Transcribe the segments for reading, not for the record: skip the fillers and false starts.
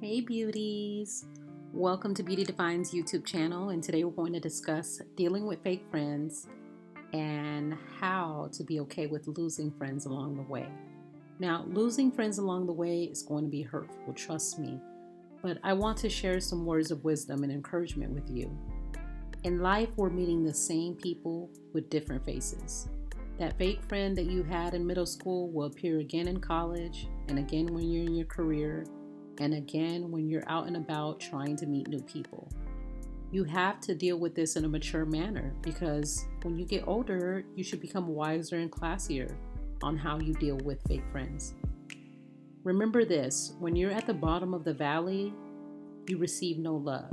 Hey beauties! Welcome to Beauty Define's YouTube channel, and today we're going to discuss dealing with fake friends and how to be okay with losing friends along the way. Now, losing friends along the way is going to be hurtful, trust me, but I want to share some words of wisdom and encouragement with you. In life, we're meeting the same people with different faces. That fake friend that you had in middle school will appear again in college, and again when you're in your career, and again when you're out and about trying to meet new people. You have to deal with this in a mature manner because when you get older, you should become wiser and classier on how you deal with fake friends. Remember this: when you're at the bottom of the valley, you receive no love.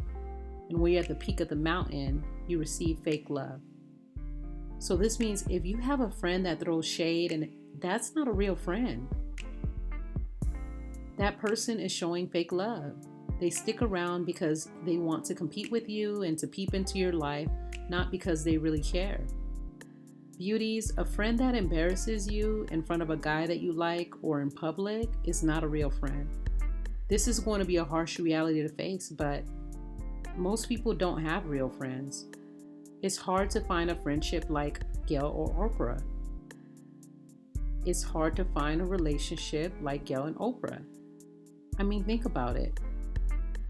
And when you're at the peak of the mountain, you receive fake love. So this means if you have a friend that throws shade, and that's not a real friend, that person is showing fake love. They stick around because they want to compete with you and to peep into your life, not because they really care. Beauties, a friend that embarrasses you in front of a guy that you like or in public is not a real friend. This is going to be a harsh reality to face, but most people don't have real friends. It's hard to find a friendship like Gail or Oprah. It's hard to find a relationship like Gail and Oprah. I mean, think about it.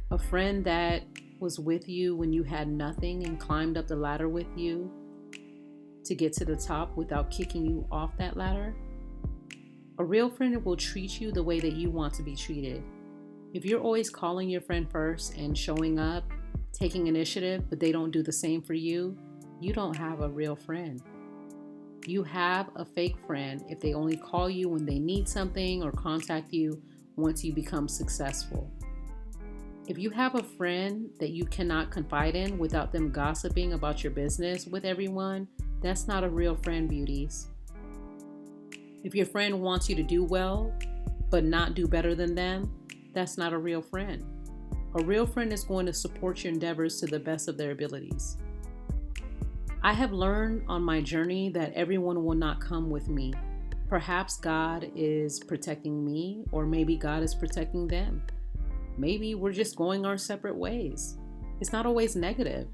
A friend that was with you when you had nothing and climbed up the ladder with you to get to the top without kicking you off that ladder. A real friend will treat you the way that you want to be treated. If you're always calling your friend first and showing up, taking initiative, but they don't do the same for you, you don't have a real friend. You have a fake friend if they only call you when they need something or contact you once you become successful. If you have a friend that you cannot confide in without them gossiping about your business with everyone, that's not a real friend, beauties. If your friend wants you to do well, but not do better than them, that's not a real friend. A real friend is going to support your endeavors to the best of their abilities. I have learned on my journey that everyone will not come with me. Perhaps God is protecting me, or maybe God is protecting them. Maybe we're just going our separate ways. It's not always negative.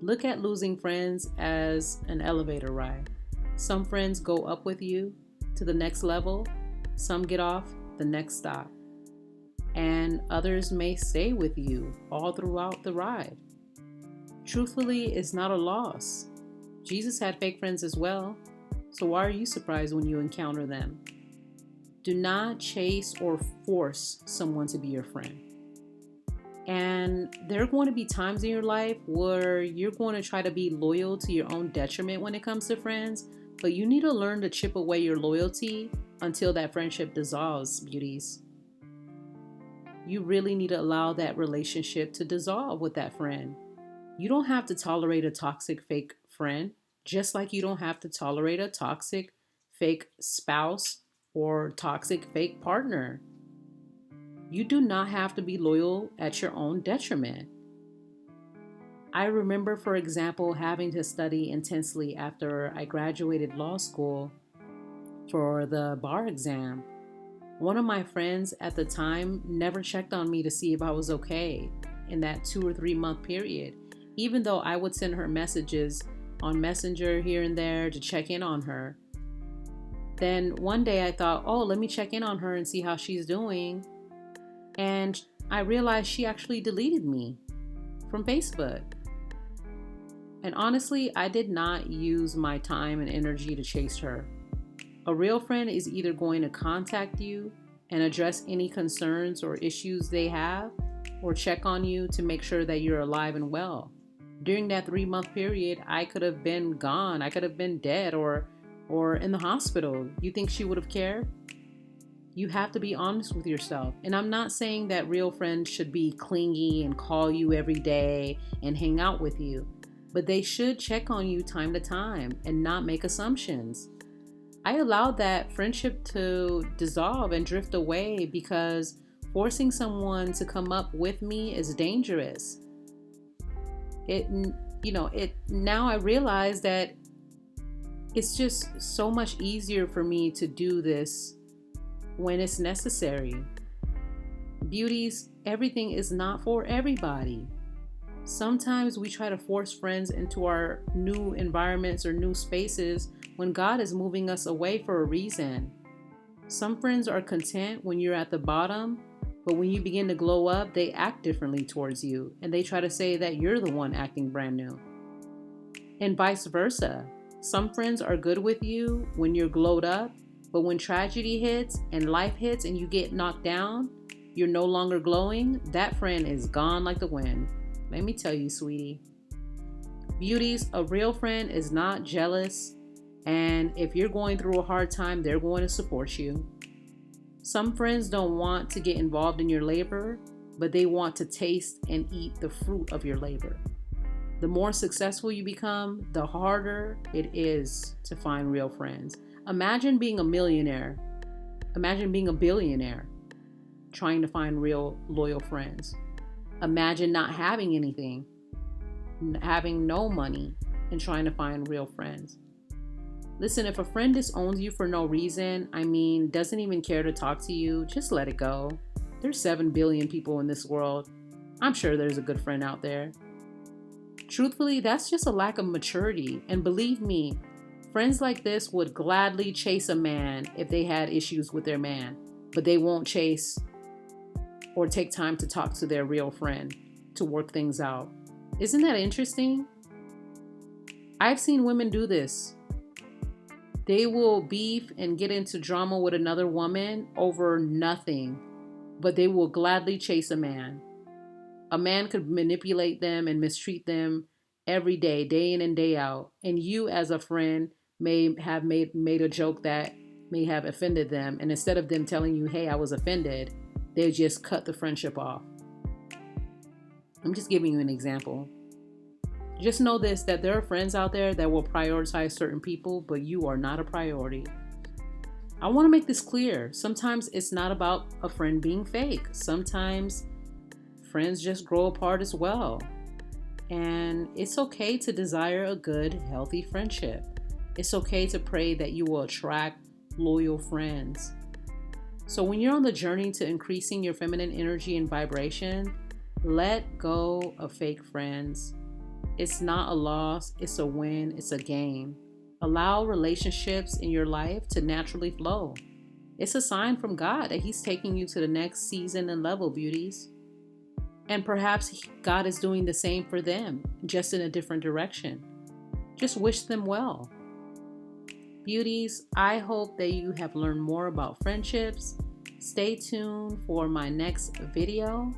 Look at losing friends as an elevator ride. Some friends go up with you to the next level, some get off the next stop, and others may stay with you all throughout the ride. Truthfully, it's not a loss. Jesus had fake friends as well. So why are you surprised when you encounter them? Do not chase or force someone to be your friend. And there are going to be times in your life where you're going to try to be loyal to your own detriment when it comes to friends, but you need to learn to chip away your loyalty until that friendship dissolves, beauties. You really need to allow that relationship to dissolve with that friend. You don't have to tolerate a toxic fake friend, just like you don't have to tolerate a toxic fake spouse or toxic fake partner. You do not have to be loyal at your own detriment. I remember, for example, having to study intensely after I graduated law school for the bar exam. One of my friends at the time never checked on me to see if I was okay in that 2 or 3 month period, even though I would send her messages on Messenger here and there to check in on her. Then one day I thought, let me check in on her and see how she's doing. And I realized she actually deleted me from Facebook. And honestly, I did not use my time and energy to chase her. A real friend is either going to contact you and address any concerns or issues they have, or check on you to make sure that you're alive and well. During that 3 month period, I could have been gone. I could have been dead or in the hospital. You think she would have cared? You have to be honest with yourself. And I'm not saying that real friends should be clingy and call you every day and hang out with you, but they should check on you time to time and not make assumptions. I allowed that friendship to dissolve and drift away because forcing someone to come up with me is dangerous. Now I realize that it's just so much easier for me to do this when it's necessary. Beauties, everything is not for everybody. Sometimes we try to force friends into our new environments or new spaces when God is moving us away for a reason. Some friends are content when you're at the bottom, but when you begin to glow up, they act differently towards you and they try to say that you're the one acting brand new. And vice versa. Some friends are good with you when you're glowed up, but when tragedy hits and life hits and you get knocked down, you're no longer glowing, that friend is gone like the wind. Let me tell you, sweetie. Beauties, a real friend is not jealous, and if you're going through a hard time, they're going to support you. Some friends don't want to get involved in your labor, but they want to taste and eat the fruit of your labor. The more successful you become, the harder it is to find real friends. Imagine being a millionaire. Imagine being a billionaire trying to find real loyal friends. Imagine not having anything, having no money, and trying to find real friends. Listen, if a friend disowns you for no reason, doesn't even care to talk to you, just let it go. There's 7 billion people in this world. I'm sure there's a good friend out there. Truthfully, that's just a lack of maturity. And believe me, friends like this would gladly chase a man if they had issues with their man, but they won't chase or take time to talk to their real friend to work things out. Isn't that interesting? I've seen women do this. They will beef and get into drama with another woman over nothing, but they will gladly chase a man. A man could manipulate them and mistreat them every day, day in and day out. And you as a friend may have made a joke that may have offended them. And instead of them telling you, hey, I was offended, they just cut the friendship off. I'm just giving you an example. Just know this, that there are friends out there that will prioritize certain people, but you are not a priority. I want to make this clear. Sometimes it's not about a friend being fake. Sometimes friends just grow apart as well. And it's okay to desire a good, healthy friendship. It's okay to pray that you will attract loyal friends. So when you're on the journey to increasing your feminine energy and vibration, let go of fake friends. It's not a loss, it's a win, it's a gain. Allow relationships in your life to naturally flow. It's a sign from God that He's taking you to the next season and level, beauties. And perhaps God is doing the same for them, just in a different direction. Just wish them well. Beauties, I hope that you have learned more about friendships. Stay tuned for my next video.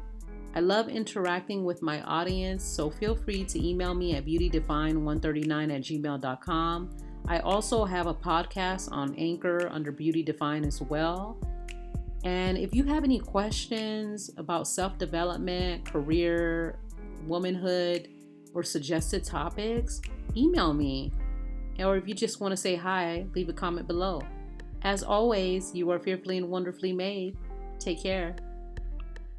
I love interacting with my audience, so feel free to email me at beautydefine139@gmail.com. I also have a podcast on Anchor under Beauty Define as well. And if you have any questions about self-development, career, womanhood, or suggested topics, email me. Or if you just want to say hi, leave a comment below. As always, you are fearfully and wonderfully made. Take care.